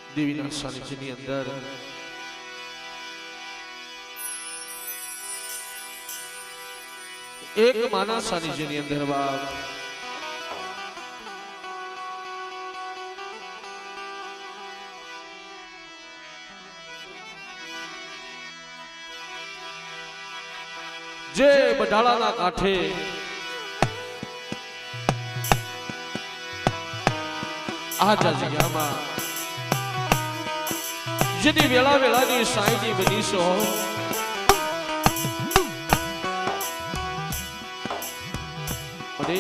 દેવીના સાનિધ્યની અંદર એક માના સાનિધ્યની અંદર બાપ જે બઢાળાના કાંઠે આ જગ્યામાં જેની વેળા વેળાની સાઈની બનીશો અને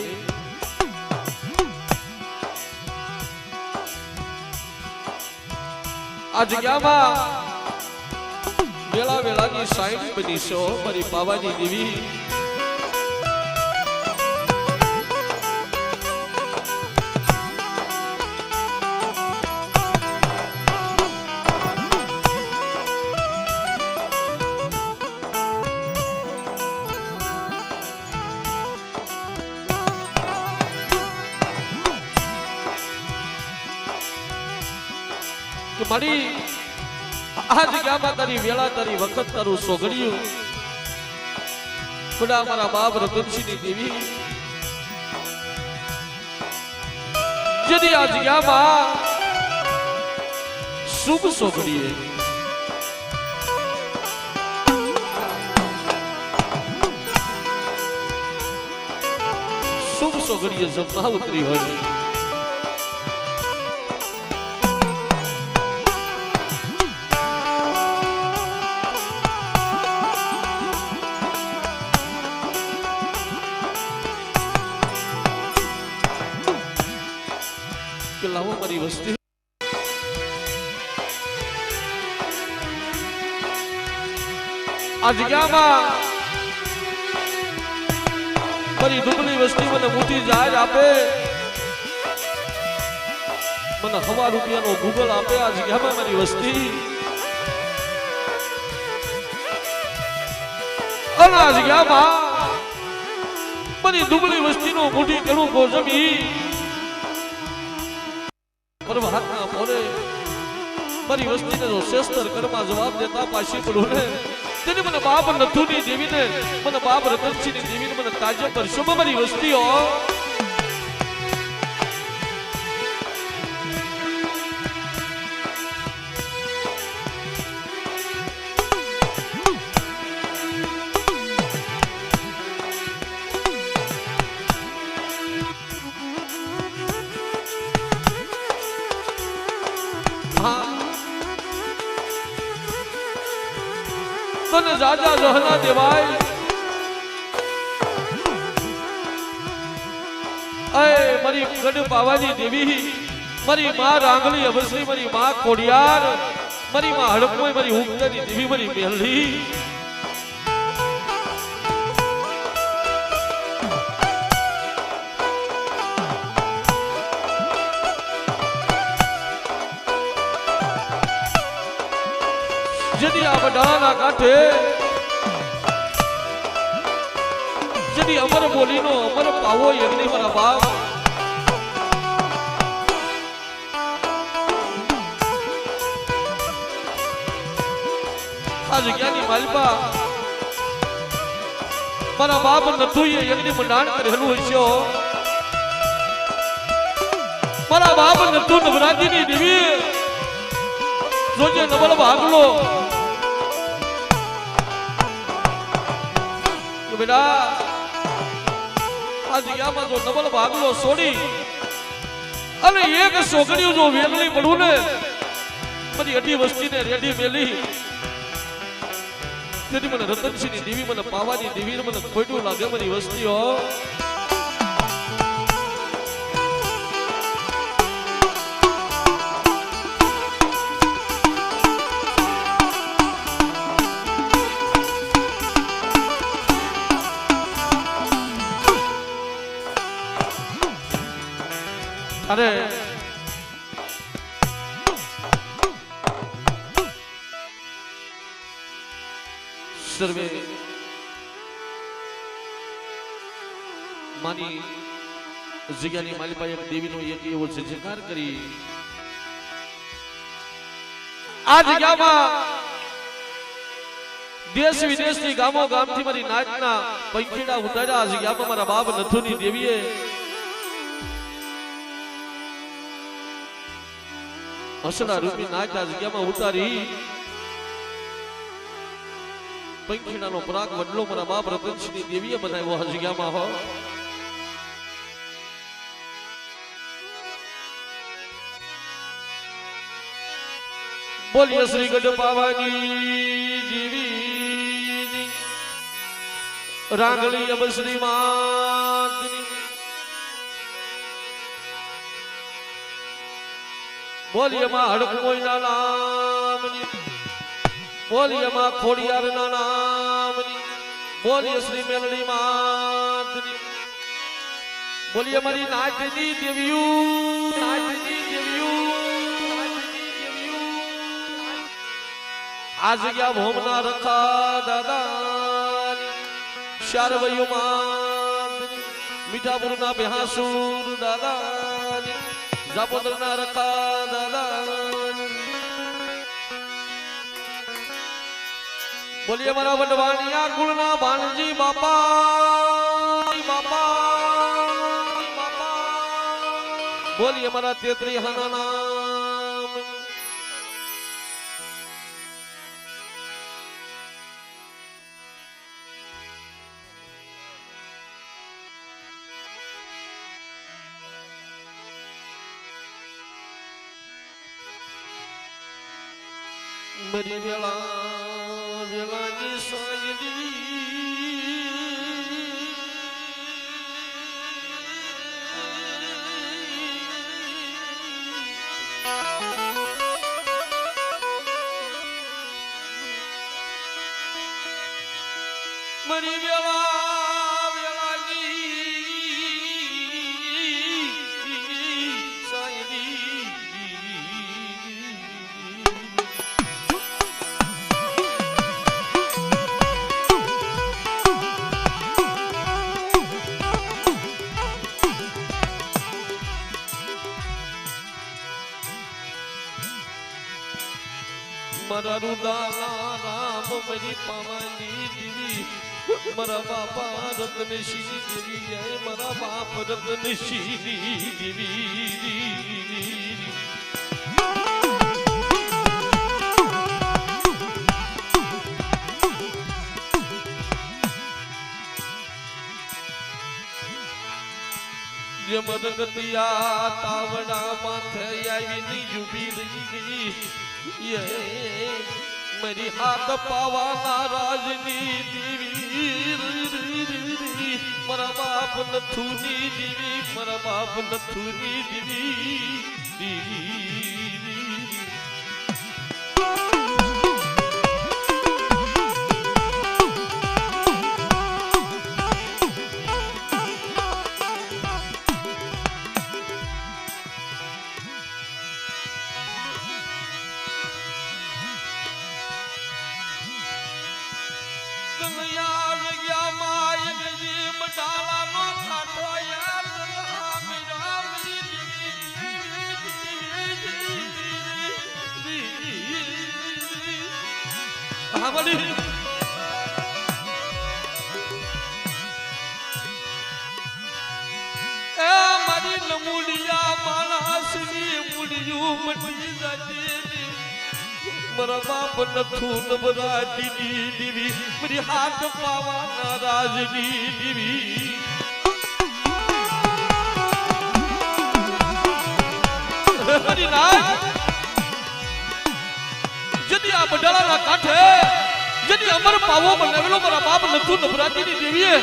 આ જગ્યામાં વેળા વેળાની સાઈની બનીશો મારી બાબાની દેવી મારી આ જગ્યામાં તારી વેળા તારી વખત તારું સોગડ્યું બડા મારા બાપ રતનસિંહની દેવી જેની આ જગ્યામાં શુભ સોગડીએ શુભ સોગડીએ જમવા ઉતરી હોય લાવો મારી વસ્તી આ જગ્યામાં મારી દુબળી વસ્તી મને મોટી જાહેર આપે મને હવા રૂપિયાનો ગૂગલ આપે આ જગ્યામાં મારી વસ્તી અને આ જગ્યામાં મારી દુબળી વસ્તીનો મોટી ઘણું ગોજમી પરમાત્મા બોલે મારી વસ્તીને જો શેસ્તર કરમાં જવાબ દેતા પાછી પડું ને તેને મને બાપ નથુની દેવીને મને બાપ રતનસિંહની દેવીને મને તાજો કરશો મારી વસ્તીઓ તને જાજા જહના દેવાય અય મારી ગઢ પાવાની દેવી મારી માં રાંગલી અવસરી મારી માં કોડિયાર મારી માં હડપોય મારી ઉગતાની દેવી મારી મેલડી જેની આ બઢાળાના કાંઠે જેની અમર બોલીનો અમર પાવો યજ્ઞ મારા બાપ આ જગ્યાની માલપા મારા બાપ નથુએ યજ્ઞ મંડાણ કરેલું હશે મારા બાપ નથુ નવરાત્રીની દેવી જોજે નવલ ભાગલો બેટા આ જગ્યામાં જો નવલ ભાગલો છોડી અને એક છોકરીઓ જો વેલણી પડું ને બધી અઢી વસ્તીને રેડી મેલી તેથી મને રતનસિંહની દેવી મને પાવાની દેવી મને ખોટું લાગે મારી વસ્તીઓ અરે સર્વે માની જગ્યાની માલિકા એક દેવીનો એક એવો જયકાર કરી આ જગ્યામાં દેશ વિદેશની ગામો ગામથી મારી નાચના પંખીડા ઉતાર્યા. આ જગ્યામાં મારા બાપ નથુની દેવીએ હસડા રૂપી નાચ આ જગ્યામાં ઉતારી. પંખીડાનો પરાગ વડલો મારા બાપ રતનસિંહની દેવીએ બનાવ્યો આ જગ્યામાં હો. બોલીએ શ્રી ગઢ પાવાની દેવી રાંગલી અબશ્રી માતની. બોલીએ માં હડકોઈના નામની. બોલીએ માં ખોડિયારના નામની. બોલીએ શ્રી મેલડી માતની. બોલીએ મારી નાચની દેવીયું નાચની દેવીયું. આ જગ્યા ભોમના રખા દાદા શારવૈયો માતની. મીઠાપુરના બેહાસુર દાદા જાપોદરના રખા દાદા. બોલીએ મારા વડવાનિયા કુળના ભાણજી બાપા બાપા. બોલીએ મારા તેત્રી હાના નામ. મરી વેળા વેળાની સાંજલી મરી વેળા વેળાની સાંજલી મારા રુદાના રામ મરી પાવાની દેવી. મારા બાપા રતનસિંહ દેવી જય. મારા બાપ રતનસિંહ દેવી. જે મદગતિયા તાવડા માથે આવીની યુબી રહી ગઈ. મારી હાથ પાવાના રાજની દેવી. મારા બાપ નથુની દેવી. મારા બાપ નથુની દેવી. મારી નમૂલિયા માણસની મૂળિયું મટી જતી. મારા બાપ નથુ નવરાજી દેવી. મારી હાથ પાવાના રાજની દેવી. મારી નાચ જદી આ બડાળાના કાંઠે જદી અમર પાવો બનાવેલો મારા બાપ નથુ નવરાજીની દેવીએ.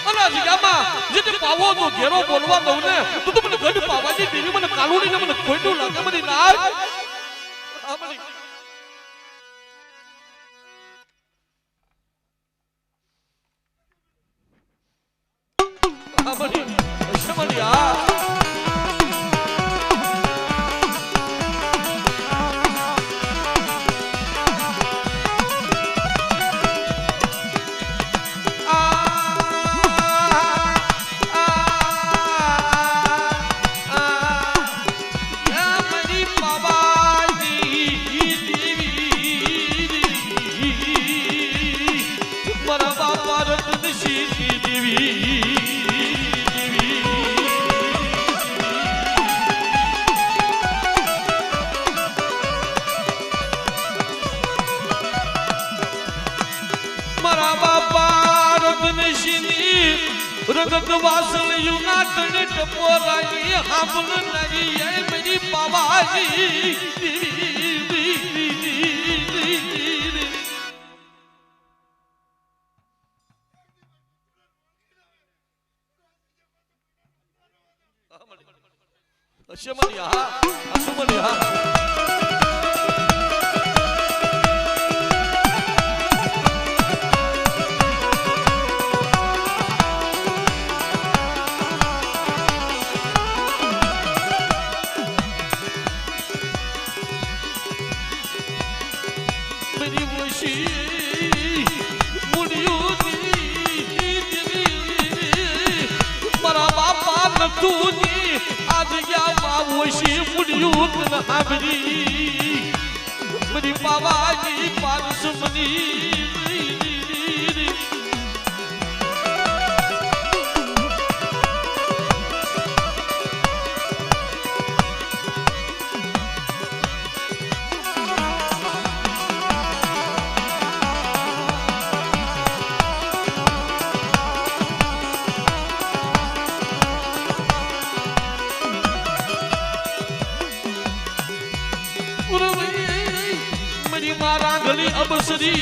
અને આ જગ્યામાં જદી પાવો તો ઘેરો બોલવા દઉં ને તો મને ગઢ પાવાની દેવી મને કાલુડીને મને ખોટું લાગે. મારી નાચ વાસળિયું ના તને ટપોરાની હામલ નરી એ મેરી બાબાજી તુની આજ યા વશી મુડિયું ન હાબરી મરી બાબાજી પારસમની मारा गली अबसरी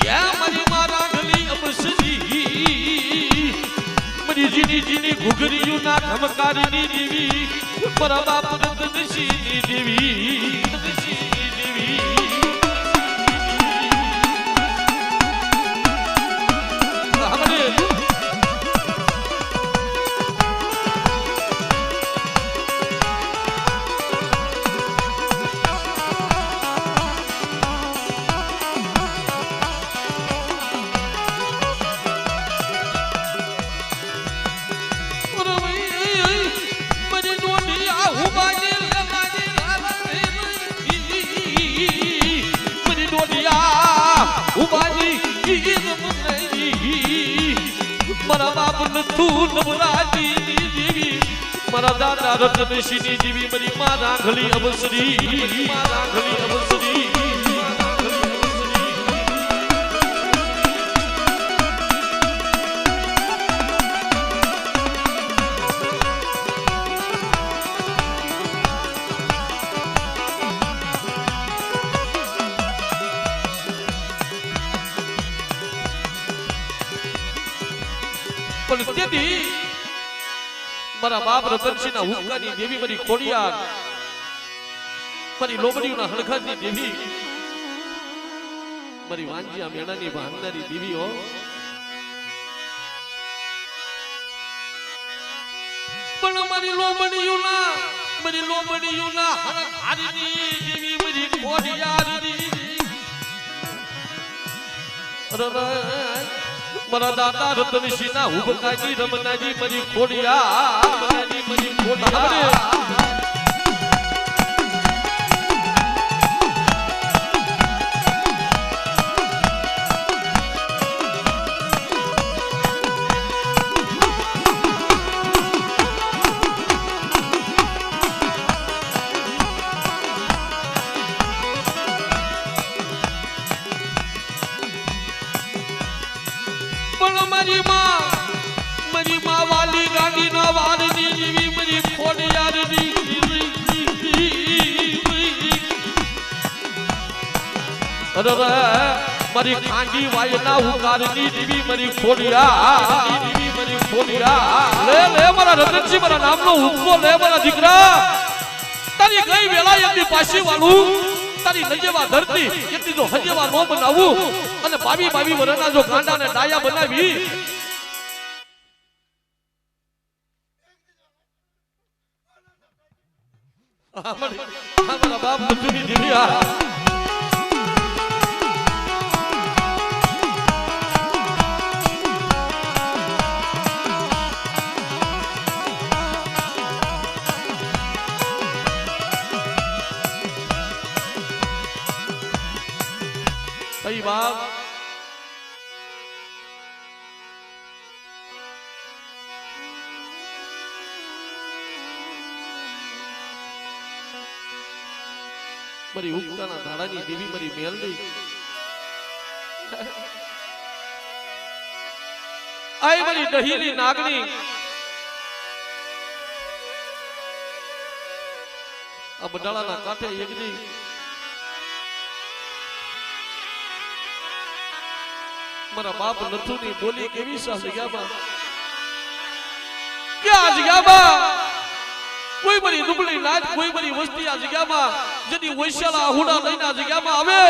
या मरी मारा गली अबसरी मरी जीनी जीनी घुघरियों ना धमकारिनी देवी पर बाप रतनशीली देवी मरा बाप नथू नवराजी देवी मरा दादा रतनशीली देवी मरी मारा गली अबसरी मारा गली अबसरी मारा बाप रतनसिंह हुक्कानी देवी मरी खोडियार मरी लोबड़ीयों हड़खानी देवी मरी वांजिया मेणानी भांगनारी देवी हो पण मरी लोबड़ीयों हड़खानी देवी मरी खोडियार मरा दादा रतनसिंह हुक्कानी रमनाजी मरी खोडियार मरी खोडियार मरी माँ वाली गाड़ी ना वारनी जीवी मरी खोडियार मरी खांडी वायना हुकारनी जीवी मरी खोडियार ले ले मारा रतनसिंह मारा नामनो हुक्को ले मारा दीकरा तारी गई वेला यदि पाशी वालू तारी नजेवा धरती यदि जो हजेवा नो बनावू અને ભાવી ભાવી વરના જો ગાંડાને ડાયા બનાવી અમારા બાપ નથુની દીવ્યા ભાઈ બાપ मरी हुक्काना धाड़ानी देवी मरी मेलनी આઈ મારી દહીની નાગણી આ બડાળાના કાંઠે એકદી મારા બાપ નથુની બોલી કેવી છે જગ્યામાં કે આ જગ્યામાં કોઈ મારી દુબળી નાચ કોઈ મારી વસ્તી આ જગ્યામાં જેની વૈશાલા આહુડા લઈને આ જગ્યામાં આવે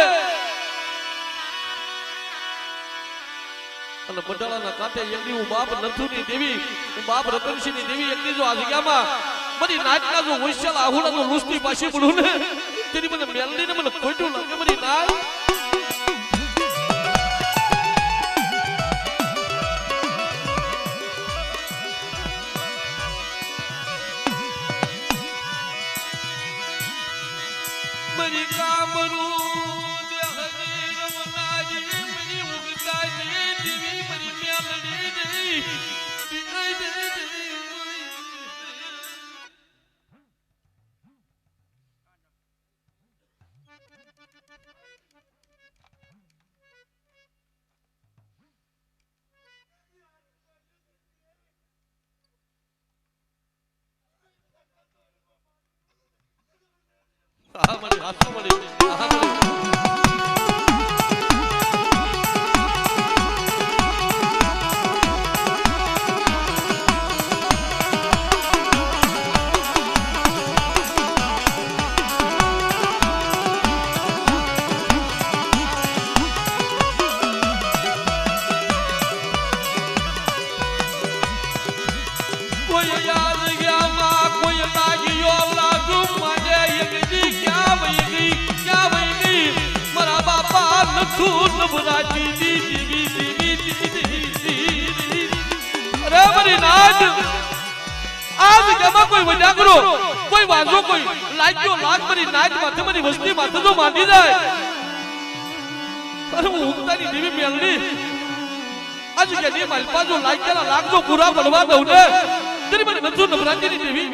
અને બડાળાના કાંઠે એકદી હું બાપ નથુની દેવી હું બાપ રતનસિંહની દેવી એકદી જો આ જગ્યામાં મારી નાચના જો વૈશાલા આહુડા જો લુસ્તી પાછી પડું ને તેની મને મેલડીને મને ખોટું લાગે મારી નાચ મરી કામરું હા મળી હાથો મળી હા મળી કોઈ યાદ ગયા માં કોઈ લાગ્યો લાગુ મને એકદી ક્યાં વઈ ગઈ મારા બાપા નથુ નબરાજી દી અરે મારી નાચ આજ કેમાં કોઈ વડાગરો કોઈ વાંધો કોઈ લાગ્યો લાગ મારી નાચ માથે મારી વસ્તી માથે તો માંડી જાય અરે હું ઉગતાની દેવી મેલડી આજ કે ની માલપા જો લાગ્યા લાગજો પૂરા બનવા દઉં ને તેરી મને નથુ નબરાજી દેવી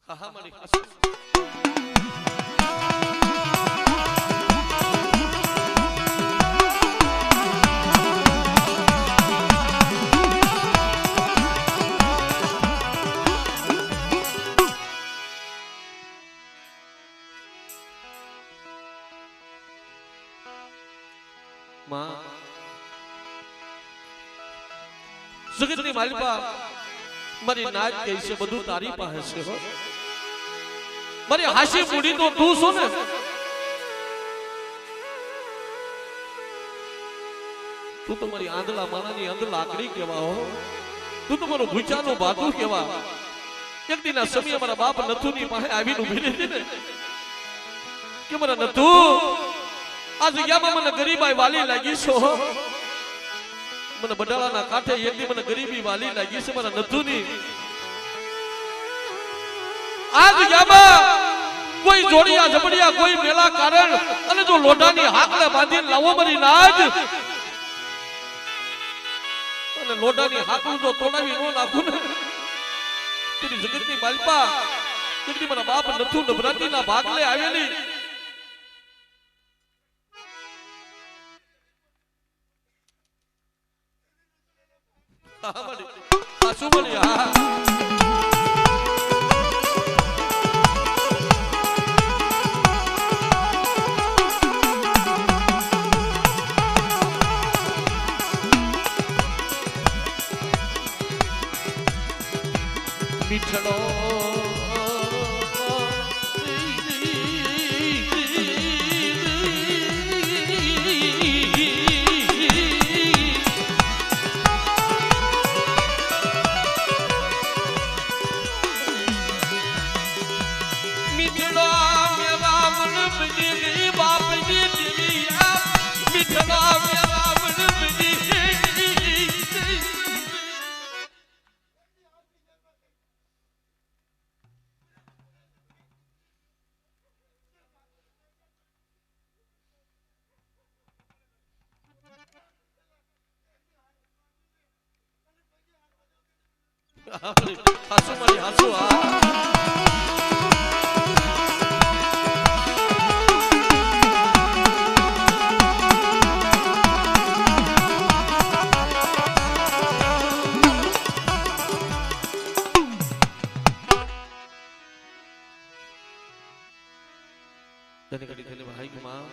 હા મારી માં જગતની માલિકા મારી નાચ કહી છે બધું તારી પાસે છે હો મારી હાસી મૂડી તો તું છો ને તું તો મારી આંધળા માણાની અંધ લાકડી કેવા હો તું તો મારું ભૂચાનું ભાતું કેવા એક દિના સમય મારા બાપ નથુની પાસે આવીને ઉભી રહી ને કે મારા નથુ આ જગ્યામાં મને ગરીબાઈ વાલી લાગી છો મને બડાળાના કાંઠે એકદી મને ગરીબી વાલી લાગી છે મારા નથુની આ જગ્યામાં કોઈ જોડિયા જબડિયા કોઈ મેલા કારણ અને જો લોઢાની હાકલે બાંધીને લાવો મારી નાચ અને લોઢાની હાકલું જો તોડાવી ન નાખું ને તેની જગતની માલપા કેટલી મારા બાપ નથુ નવરાત્રીના ભાગલે આવેલી હા મળી આ શું મળી હા મીઠડો હાસુ મારી હાસુ તને કડી થઈને ભાઈ કે માં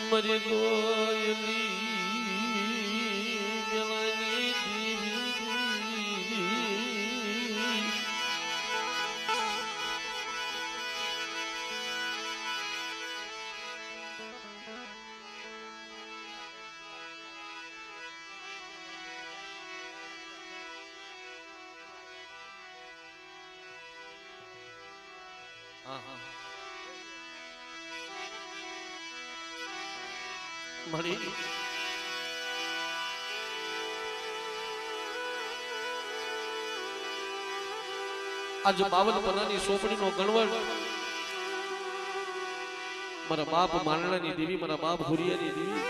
મરી ગોયલી જવાની દીવી મળી આજ 52 પનાની સોપડીનો ગણવડ મારા બાપ માંડણાની દેવી મારા બાપ હુરિયાની દેવી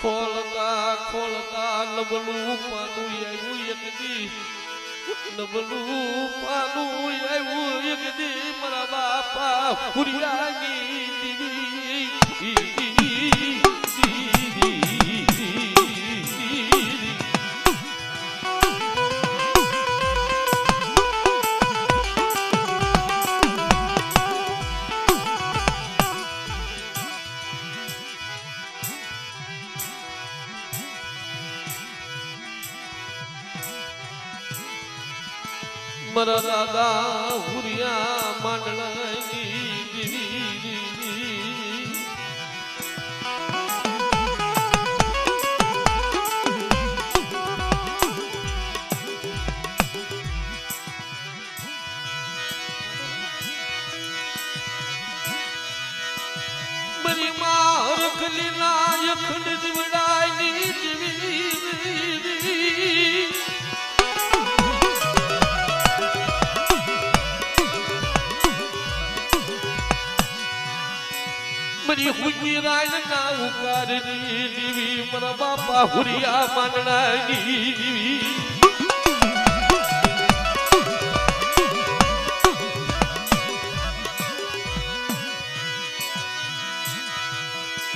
ખોલતા ખોલતા નબળું પાનું આવ્યું એક દી નબળું પાનું આવ્યું એક દી મારા બાપા હુરિયાની દેવી મારા દાદા હુરિયા માંડણાની દેવી મારી માં રખલી ના અખંડ જીવડાની દેવી મરી હુજી રાય ના ઉકારની દેવી મારા બાપા હુરિયા માંડણાની દેવી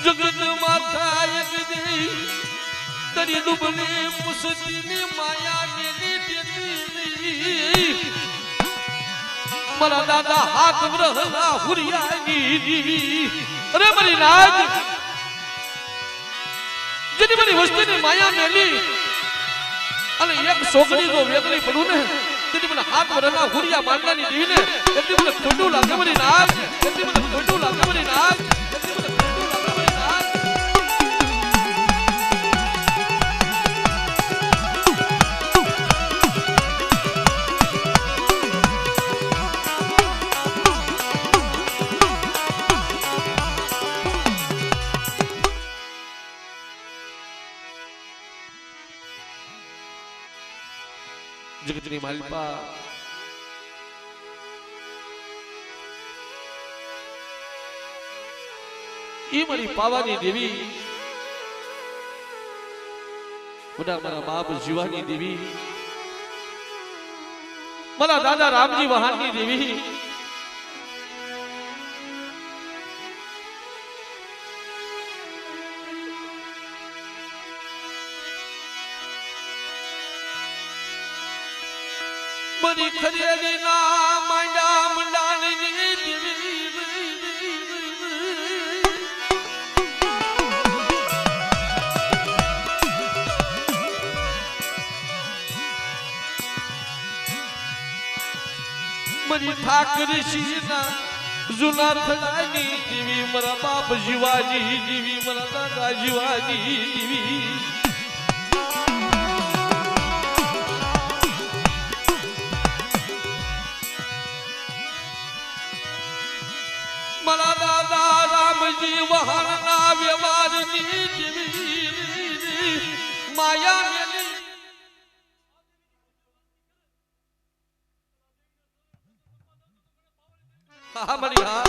જગત માતા એક દેવી તરી ડૂબને મુસતીની માયા મેલી દેતી મારા દાદા હાથ વ્રહલા હુરિયાની દેવી અરે મારી નાગ જેની મારી વસ્તીની માયા મેલી અને એક છોકરી જો વેગળી પડું ને તેની મને હાથ વ્રહલા હુરિયા માંડલાની દેવીને એટલી મને ખોટું લાગે મારી નાગ એટલી મને ખોટું લાગે મારી નાગ એટલી મને ખોટું લાગે મારી નાગ મારી માલપા ઈ મારી પાવાની દેવી બધા મારા બાપ જીવાની દેવી મારા દાદા રામજી વહાણની દેવી મારી ખરેડી ના માંડા મંડાણની દેવી મારી ઠાકરી શીના જુના થડાની દેવી મારા બાપ જીવાજી દેવી મારા દાદા જીવાજી દેવી મારા દાદા રામજી વહાણના વ્યવહારની દેવી માયા હા મારી હા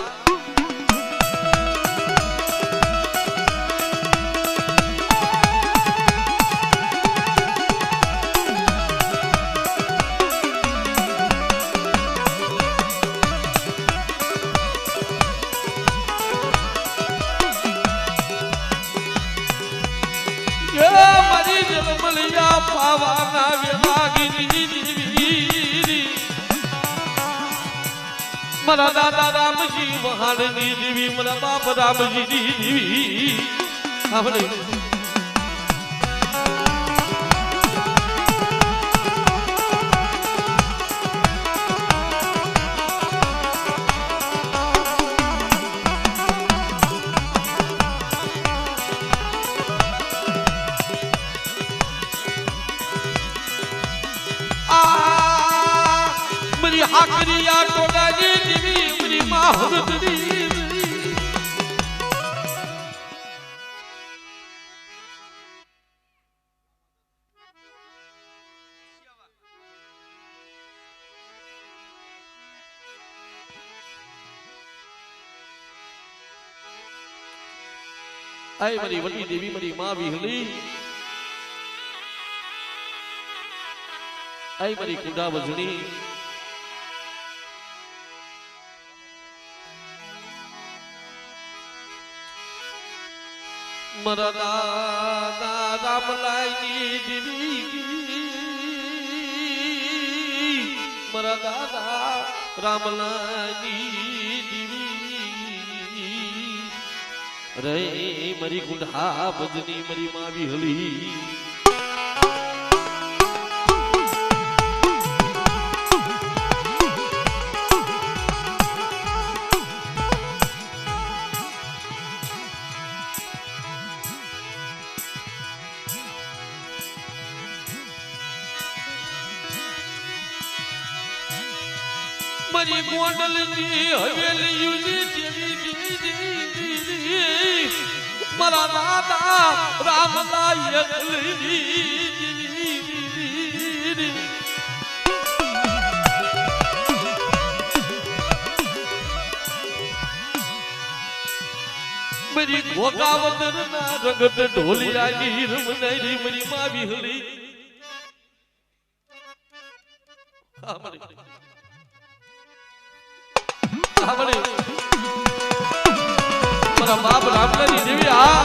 મારી જન્મલિયા પાવાના વિભાગની દેવી મારા દાદા રામજી વહાણની દેવી મારા બાપ રામજી દેવી આપણે મારી હાકરિયા ટોડાની દેવી મારી માહુરતની આય મારી વડી દેવી મારી માં વિહળી આય મારી કુંડા વજણી મારા દાદા રામલાલની દેવી મારા દાદા રામલાલની દેવી રે મારી કુંડા વજની મારી માં વિહળી મારી ગોંડલની હવેલી દેવી મારા દાદા રામલાલ મારી ઘોઘાવદર ના રંગત ઢોલિયાની રમનારી મારી માં વિહળી મારા બાપ રામલાલની દેવી આ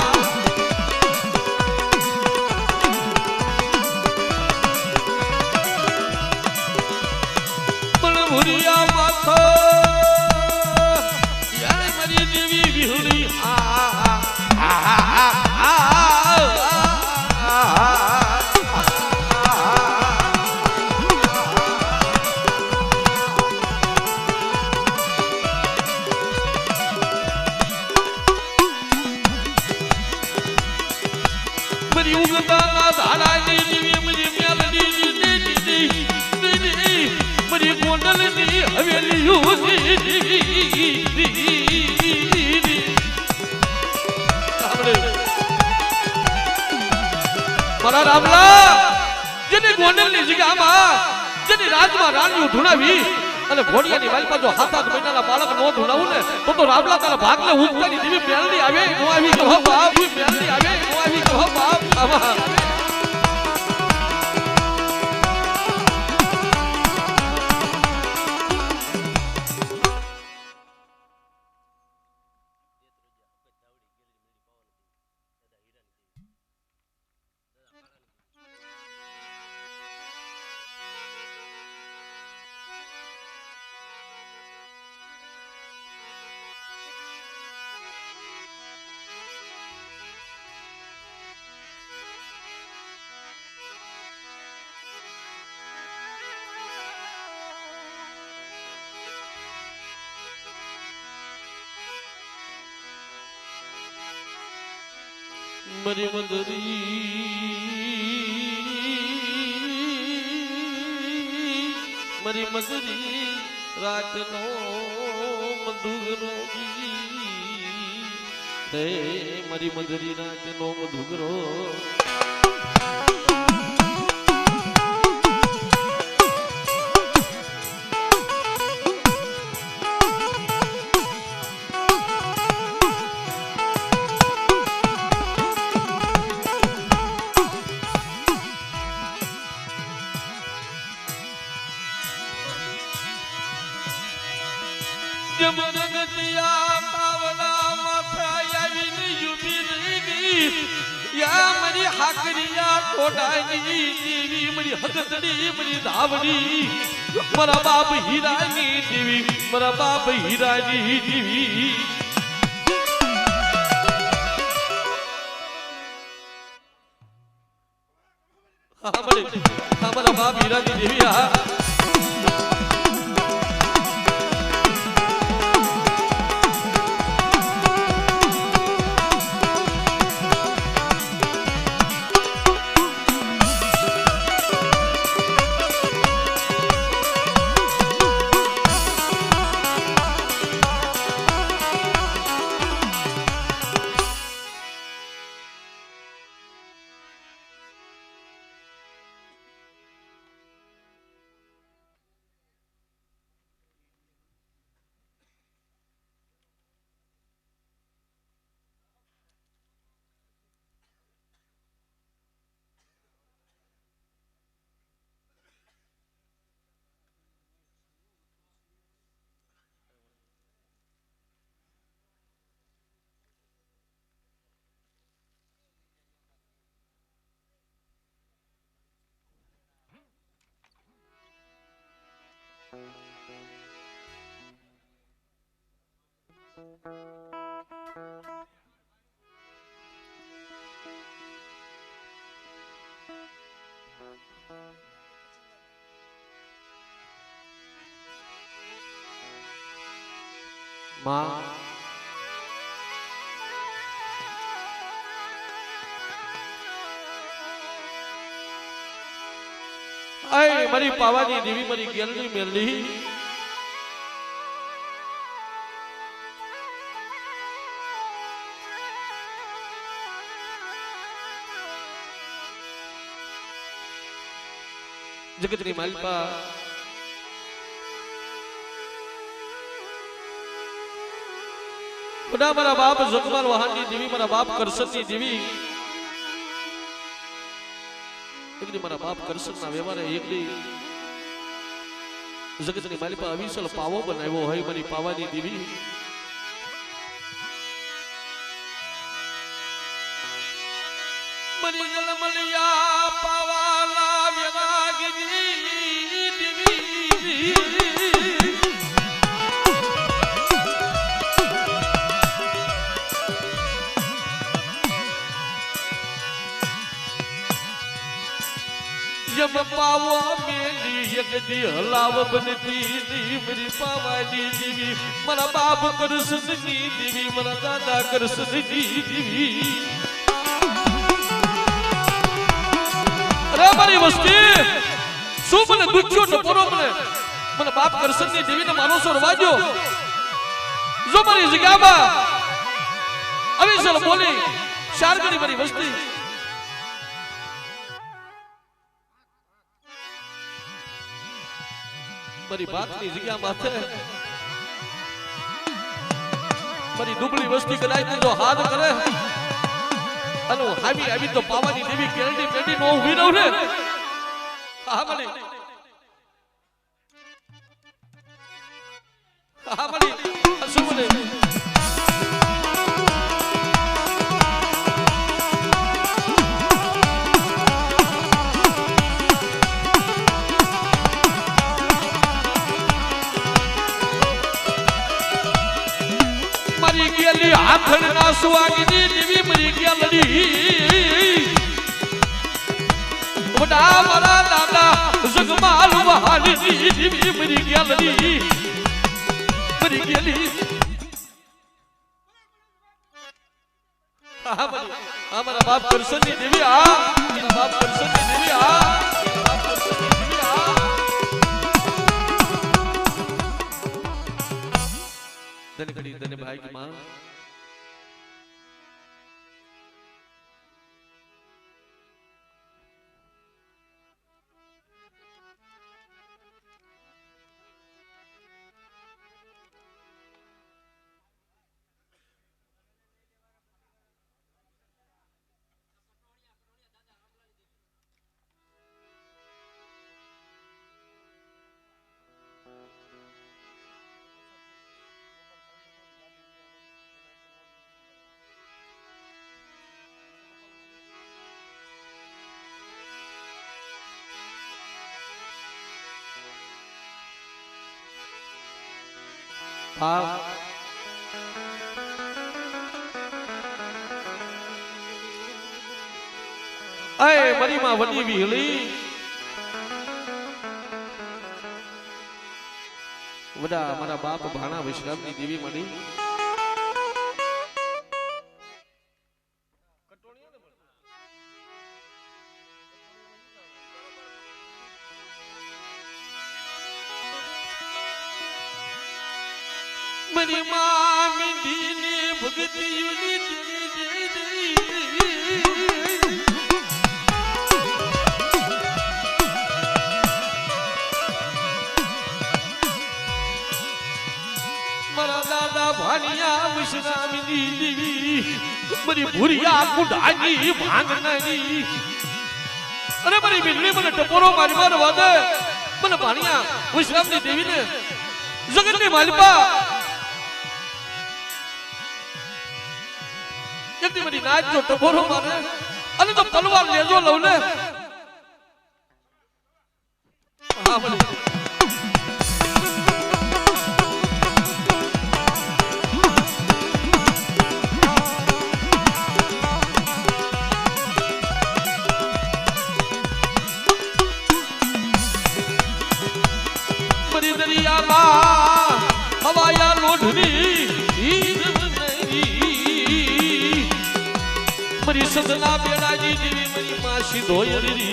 પણ ભુરિયા માથો યાર મારી દેવી વિહળી ઉગતાના ધારાની દેવી મારી મેલડી મારી ગોંડલની હવેલીઓ મારા રામલા જેને ગોંડલની જગ્યામાં જેની રાજમાં રાણીઓ ધૂણાવી અને ઘોડિયાની વાલપા જો 7-8 મહિનાના બાળક નો ધૂણાવું ને તો રાબલા તારા ભાગને ઉગતાની દેવી મેળડી આવે નો આવી કહો બાપ મેળડી આવે નો આવી કહો બાપ આવા मरी मदरी राखनो मधुगरो हे मरी मदरी राखनो मधुगरो मरी हाकरिया तोड़ानी देवी मरी हदतड़ी मरी धावनी मरा बाप हीरानी देवी मरा बाप हीरानी देवी हमारा बाप हीरानी देवी मां आए मरी पावानी देवी मरी गेलनी मेलनी जगतनी मालपा बड़ा मारा बाप जगमाल वहानी देवी मारा बाप करसनी देवी एकडी मारा बाप करसन ना व्यवहार एकडी जगतनी मालपा अविसल पावो बनाव्यो होय मरी पावानी देवी मरी जलमलिया पावाला विरागिनी देवी जब पावा मेली यकदी हलाव बनती दी मेरी पावानी देवी मरा बाप करसनी देवी मरा दादा करसनी देवी अरे मारी वस्ती શું મને દુખ્યો તો પરો મને બાપ કરસનની દેવીને માનો છો રવાજો જો મારી જગ્યામાં અવિસલ બોલી શારગડી મારી વસ્તી મારી બાતની જગ્યા માથે મારી દુબળી વસ્તી કદાચ જો હાથ કરે અને હાવી આવી તો પાવાની દેવી કેરડી પેડી નો ઉભી રહું ને હા મળી શું મળી ગેલી આખડ ના સુવાગીની દેવી મરી ગયા લડી વડા મારા દાદા જગમાલ વહાલી દેવી મરી ગયા લડી મરી ગયેલી અમારા બાપ કરશનની દેવી બાપ કરશનની દેવી બાપ કરશનની દેવી ધન ઘડી ધન ભાઈ की मां મરી માં વડી વિહળી વડા મારા બાપ ભાણા વિશ્રામની દેવી મળી मरी मामी दीने भगती युनी मरा दादा भानिया विश्रामी देवी मरी भूरिया कुडानी भांगनानी अरे मरी बिल्ली મને ટપોરો મારી મારવા દે મને ભાનિયા વિશ્રામની દેવીને જગતની માલિકા यदि मेरी नाच जो टपोरो मारे अरे तो तलवार ले जो लवले हाँ बोले मरी दरिया माँ हवाया लोढ़नी मरी सदना बेड़ाजी देवी मरी मासी धोयरी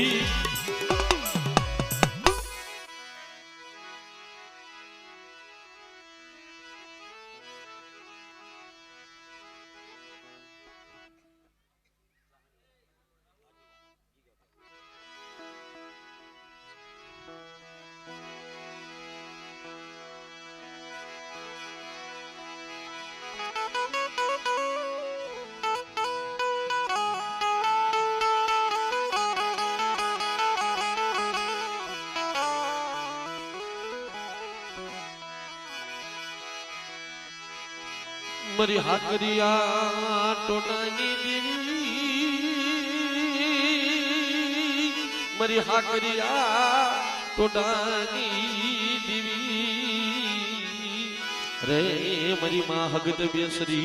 मरी हाकरिया टोटानी देवी मरी हाकरिया टोटानी देवी रे मरी मां हगत बेसरी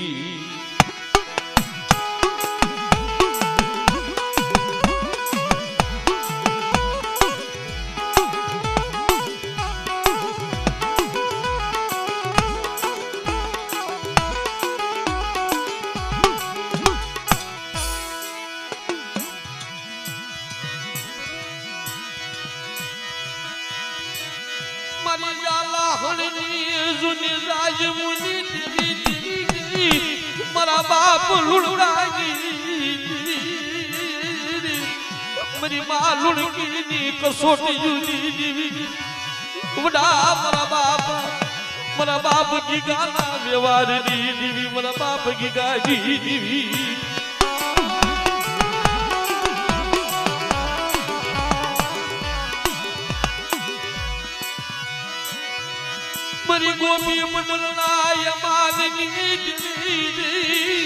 मरा बाप लुड़ागी मरी मां लुड़की कसोटी વડા મારા બાપ ગીગાના વ્યવહારની દેવી મારા બાપ ગીગાજી દેવી મરી ગોપી મંડળના યમાનની દેવી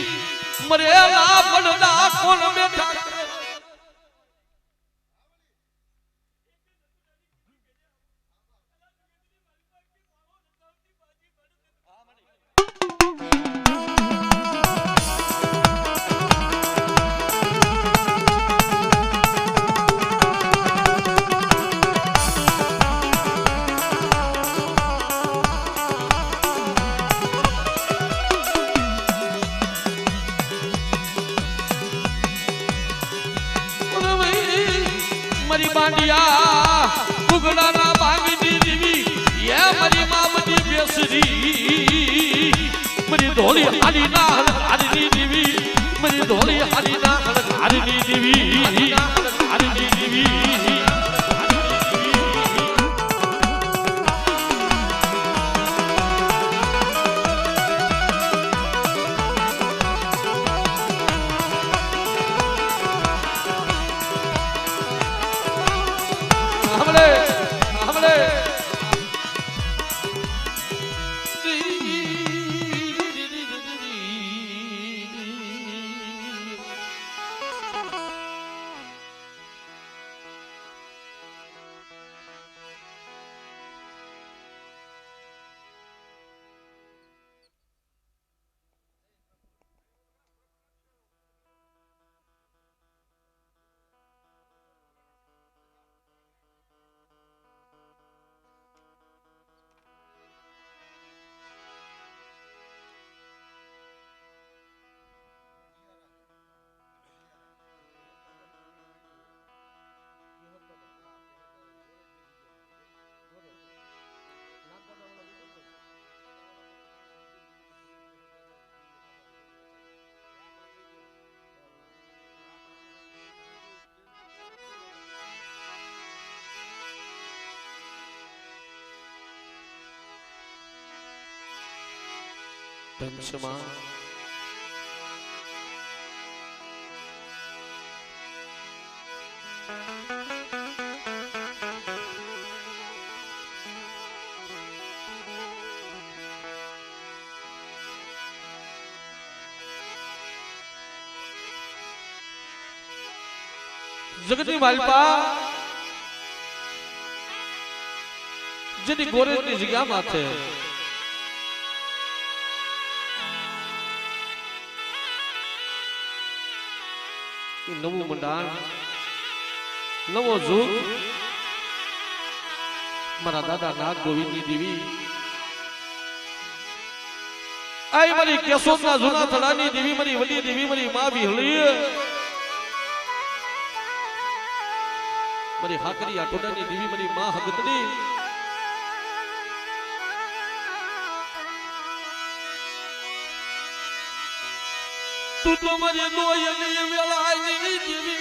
મરેલા પડદા કોણ બેઠા मरी बांडिया बुगड़ा ना बांगनी देवी ये मरी मामदी बेसरी मरी धोली हाली ना हाली देवी मरी धोली हाली ना हाली देवी हाली देवी पंचमा जगती मालपा जदी गोरे की जगह माथे नवो मंडाण नवो जुग मारा दादा नाग गोविंद देवी आई मरी केशोदना जूना थड़ानी देवी मरी वली देवी मरी मां विहली मरी हाकरी आटोडानी देवी मरी मां हगतनी तू तो मरी दोयली वेलानी देवी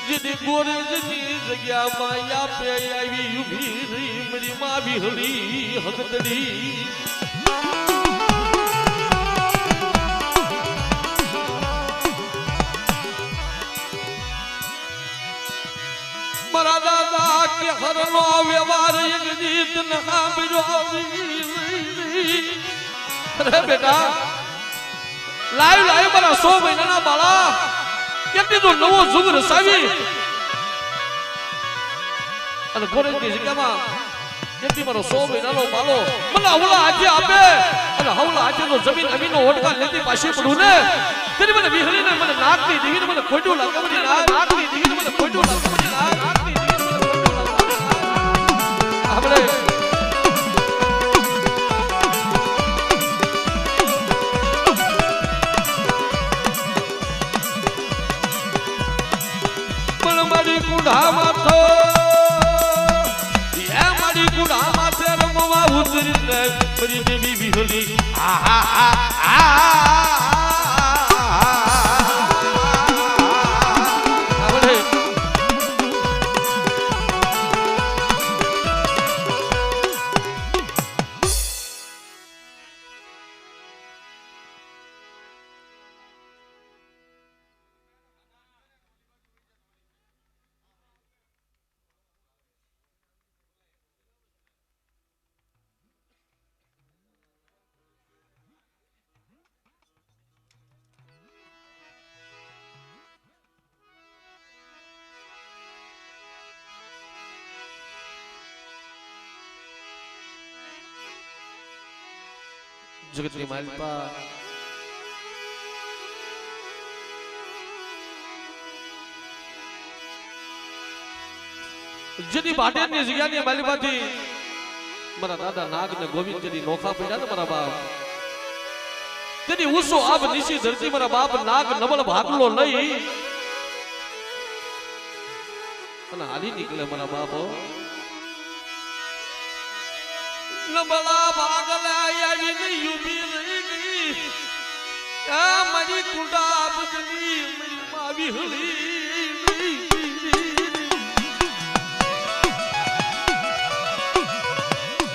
जिदी गोरे जनी जग्या माया पे आई उभी रही मेरी मां भी हली हगतनी मरा दादा के हर नो व्यवहार एक जीत न बिरो अरे बेटा लाइव लाइव मरा 100 महीना ना बाला કેટલી તો નવો જુગ રસાવી અને ગોરેની જગ્યામાં કેટલી મારો 100 મહિનાનો બાલો મને હવલા આજે આપે અને હવલા આજે તો જમીન અમીનો ઓટકા લેતી પાછી પડું ને તેની મને વિહળીને મને નાકની દીવીને મને ખોટું લાગે મને નાકની દીવીને મને ખોટું લાગે મને નાકની દીવીને મને ખોટું લાગે આપણે कुड़ा माथो ये मारी कुड़ा माथे रमवा उतरी मेरी देवी बिहली જગતની માલિકા જેની ભાટેની જગ્યાની માલિકાથી મારા દાદા નાગ ને ગોવિંદ જેની નોખા પડ્યા ને મારા બાપ તેની ઉસો આબ નિશી ધરતી મારા બાપ નાગ નવલ ભાગલો લઈ અને હાલી નીકળે મારા બાપો નબળા ભાગલા આવીને યુબી રહી ગઈ આ મારી કુંડા બદલી મારી માવી હળી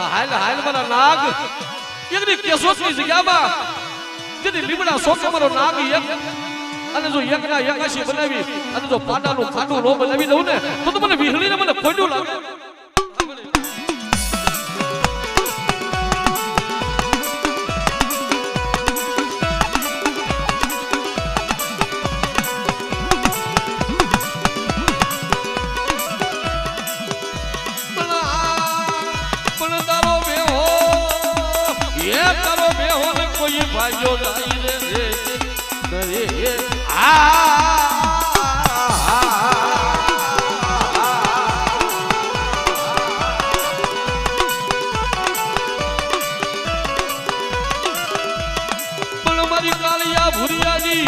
હાલ હાલ મારા નાગ એકની કેશોદની જગ્યામાં જેની લીમડા સોકે મારો નાગ એક અને જો એકના એકાશી બનાવી અને જો પાડાનું ખાટું નો બનાવી દઉં ને તો મને વિહળીને મને ખોડ્યું લાગે ભાઈઓ જાય રે કરે મારી કાલિયા ભુરિયાની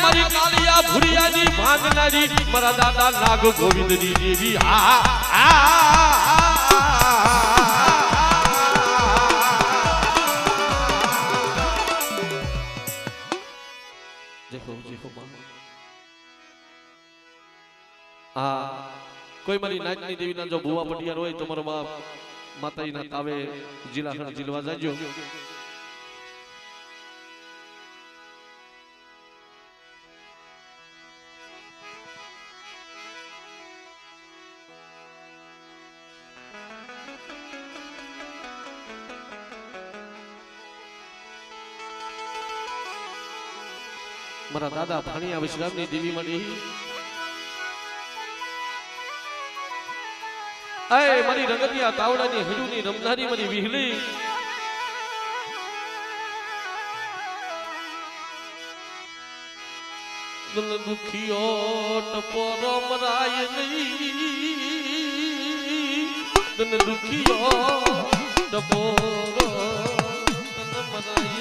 મારી કાલિયા ભુરિયાની ભાંગનારી મારા દાદા નાગ ગોવિંદની દેવી કોઈ મારી નાચની દેવીના જો ભુવા પટિયાર હોય તો મારો બાપ માતાજીના તાવે જીલા જીલવા જાજો મારા દાદા ભાણિયા વિશ્રામની દેવી મળી અય મારી રંગતિયા તાવડાની હજુની રમનારી મારી વિહલી દલ દુખિયો ટપોરો મરાય નહીં દલ દુખિયો ટપોરો મરાય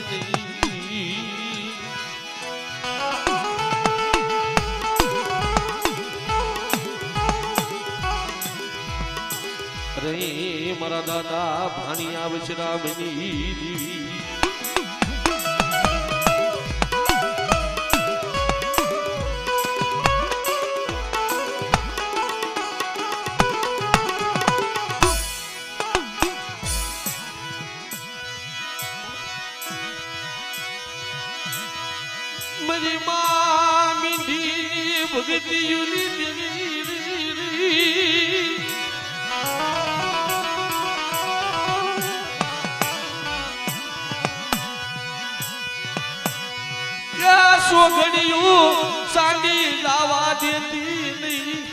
નહીં મારા દાદા ભાણિયા વિશ્રામની દેવી મારી મામી ભગતિયુની દેવી સોગડિયું સાંડી લાવા દેતી નહીં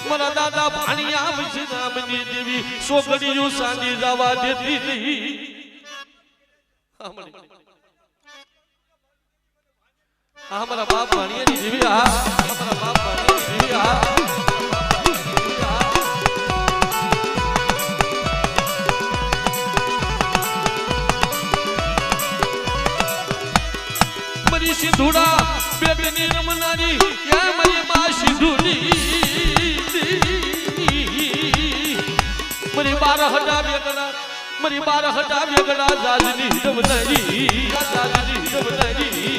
મારા દાદા ભાણિયા વિશ્રામની દેવી સોગડિયું સાંડી લાવા દેતી નહીં મારા બાપ ભાણિયાની દેવી મારા બાપ ભાણિયાની દેવી સિંધુડા બેટની રમનારી યા મારી બા સિંધુની મારી 12,000 વેગડા મારી 12,000 વેગડા જાજની રમનારી જાજની રમનારી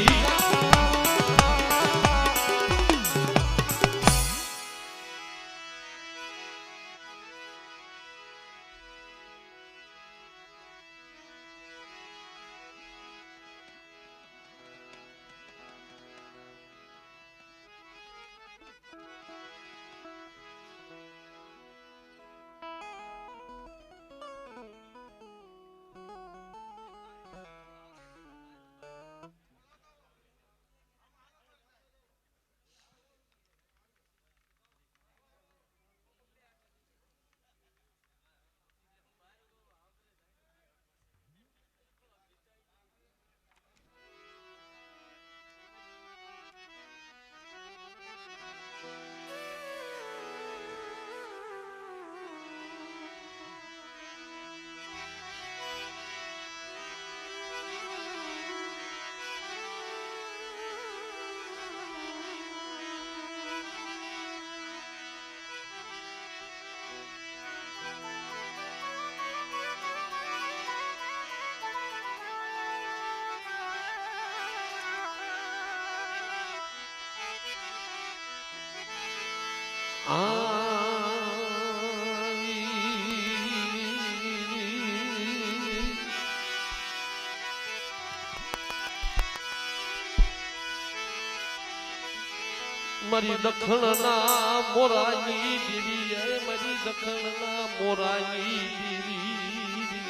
મારી દખણના મોરાની દેવી મારી દખણના મોરાની દેવી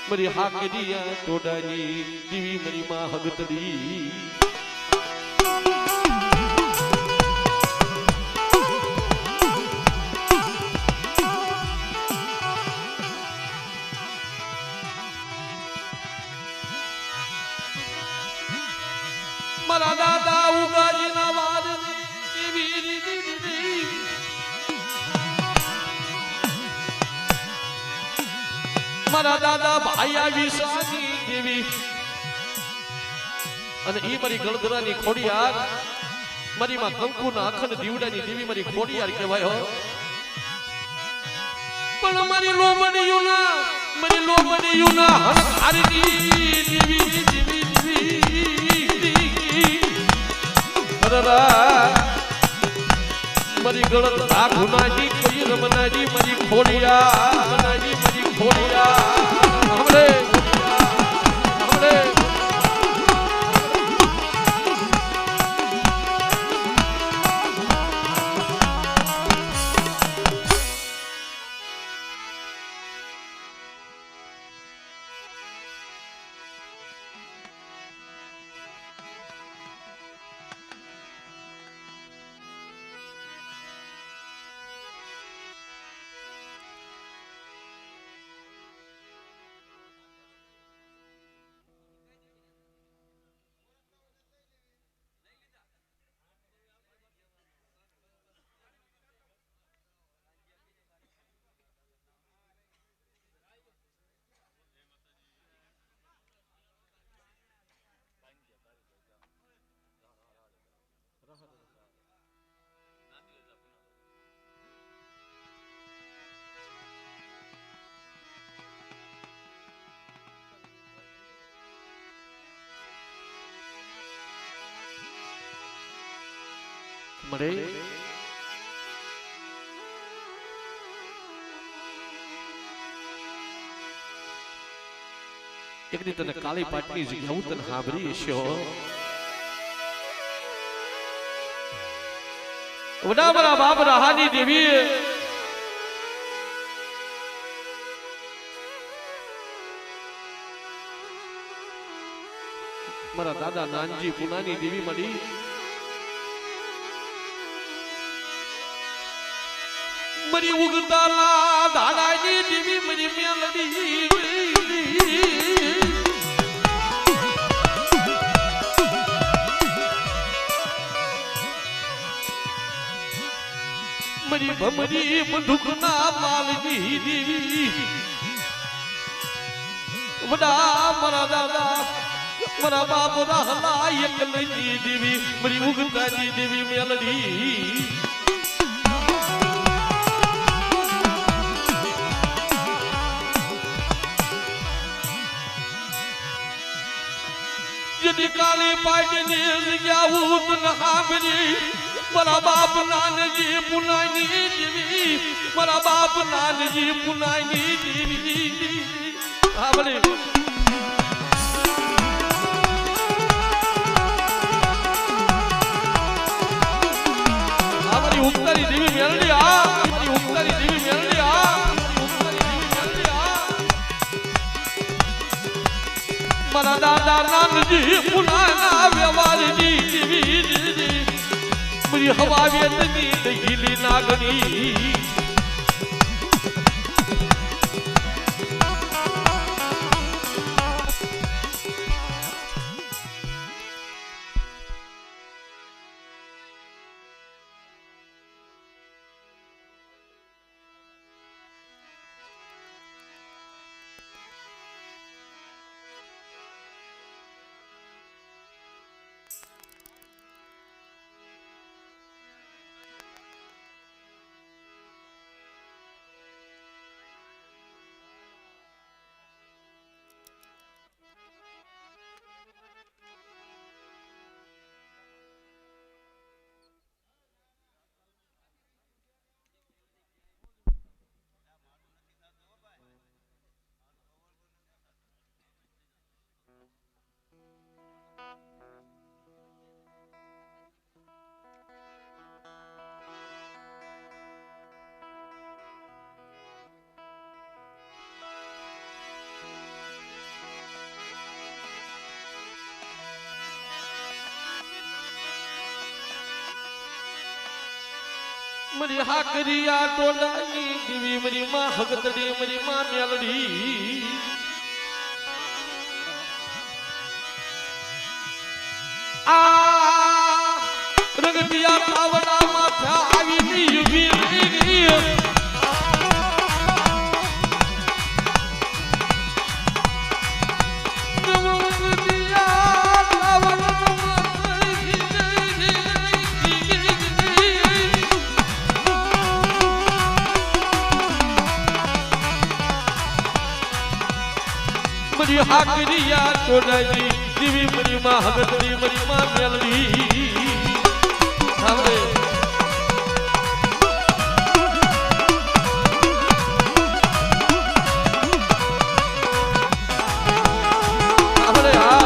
મારી હાકરિયા ટોડાની દેવી મારી માં હગતડી મારા દાદા ઉગાજીના વાદ મારા દાદા ભાયા વિશાની દેવી અને ઈ મારી ગળદરાની ખોડિયાર મારી માં કંકુના અખંડ દીવડાની દેવી મારી ખોડિયાર કહેવાય હો પણ મારી લોમડીયુના હરખારની દેવી દેવી મારી ગળત આઘુનાજી કોઈ રમનાજી મારી ખોડિયા મનાજી મારી ખોડિયા હમણે હમણે મળે એક દી તને કાળી પાટની જગ્યા હું તને સાંભળી છે વડા મારા બાપ રાહાની દેવી મારા દાદા નાનજી પુનાની દેવી મળી મરી ઉગતાલા દાદાજી દેવી મરી મેલડી મરી ભમરી બંદૂકના માલજી દેવી વડા મારા દાદા મારા બાપ રહલા એકલજી દેવી મરી ઉગતાજી દેવી મેલડી यदि काली पाटनी जग्या उत नहाबरी मारा बाप नानजी पुनानी देवी मारा बाप नानजी पुनानी देवी હા ભલે મારી ઉત્તરી દેવી મેલડી મારી ઉત્તરી દેવી મેલડી મારા દાદા નાનજી પુનાના વ્યવહારજી દેવી મારી હવા વેતની દહીલી નાગણી મરી હાકરિયા ટોલાની દેવી મરી માં હગતડી મરી માં મેલડી આ રગતિયા પાવડા માથે આવી ઉભી રહી મરી હાકરિયા ટોલાની દેવી મરી માં હગતડી મરી માં મેલડી સાંભળે સાંભળે હા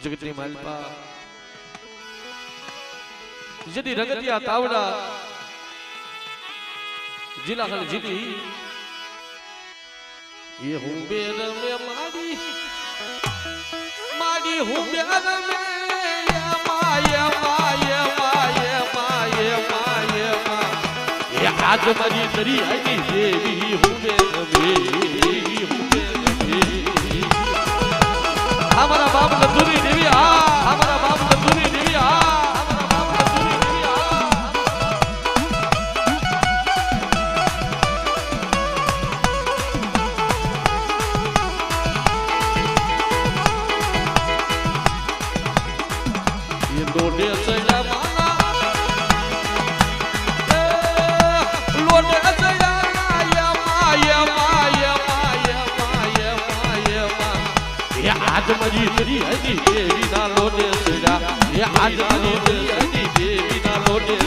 જગતની માલપા જદી રગતિયા તાવડા જિલ્લા ખાલી જીતી એ હું બેર મે માડી માડી હું બેર મે માય માય માય માય માય એ આજ મારી તરી આની દેવી હું બેર મે हमारा बाप लद्दूरी देवी आ हमारा बाप लद्दूरी देवी आ हमारा बाप लद्दूरी देवी आ ये लोटे सया माना लोटे सया माया माया माया माया माया माया ये आज मरी तेरी हदी देवी ना लोटे सया ये आज मरी तेरी हदी देवी ना लोटे